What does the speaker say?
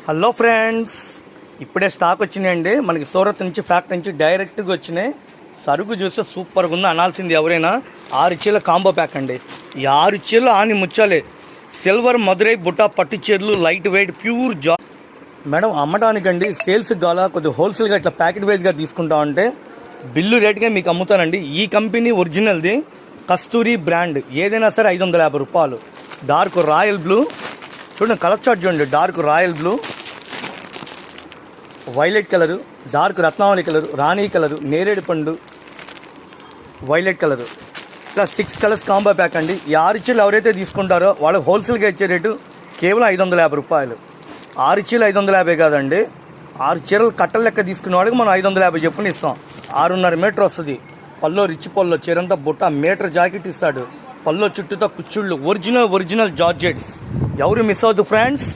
Hello friends, ఇప్పుడే stock వచ్చినాయండి. మనకి సూరత్ నుంచి ఫ్యాక్టరీ నుంచి డైరెక్ట్గా వచ్చినాయి. సరుకు చూస్తే సూపర్గా ఉంది అనాల్సింది ఎవరైనా. 6 చీరల కాంబో ప్యాక్ అండి. ఈ 6 చీరలు ఆని ముచ్చాలే. సిల్వర్ మదురై బుట్టా పట్టు చీరలు, లైట్ వెయిట్ ప్యూర్ జాబ్. మేడం అమ్మటానికండి, సేల్స్కి కావాలా కొద్దిగా హోల్సేల్గా ఇట్లా ప్యాకెట్ వైజ్గా తీసుకుంటామంటే బిల్లు రేట్గా మీకు అమ్ముతానండి. ఈ కంపెనీ ఒరిజినల్ది, కస్తూరి బ్రాండ్. ఏదైనా సరే 550 రూపాయలు. డార్క్ రాయల్ బ్లూ చూడండి, కలర్ చార్ట్ చూడండి. Dark royal blue, violet colour, dark రత్నావళి కలరు, రాణి కలరు, నేరేడు పండు, వైలెట్ కలరు. ఇలా 6 కలర్స్ కాంబో ప్యాక్ అండి. ఈ 6 చీరలు ఎవరైతే తీసుకుంటారో వాళ్ళకి హోల్సేల్గా ఇచ్చే రేటు కేవలం 550 రూపాయలు. 6 చీరలు 550 కాదండి, 6 చీరలు కట్టల లెక్క తీసుకునే వాళ్ళకి మనం 550 చెప్పుని ఇస్తాం. 6.5 మీటర్ వస్తుంది. పల్లో రిచ్ పల్లో చీరంతా బుట్ట, మీటర్ జాకెట్ ఇస్తాడు. పల్లో చుట్టూతో కుచ్చుళ్ళు, ఒరిజినల్ జార్జెట్స్. ఎవరు మిస్ అవ్వద్దు ఫ్రెండ్స్.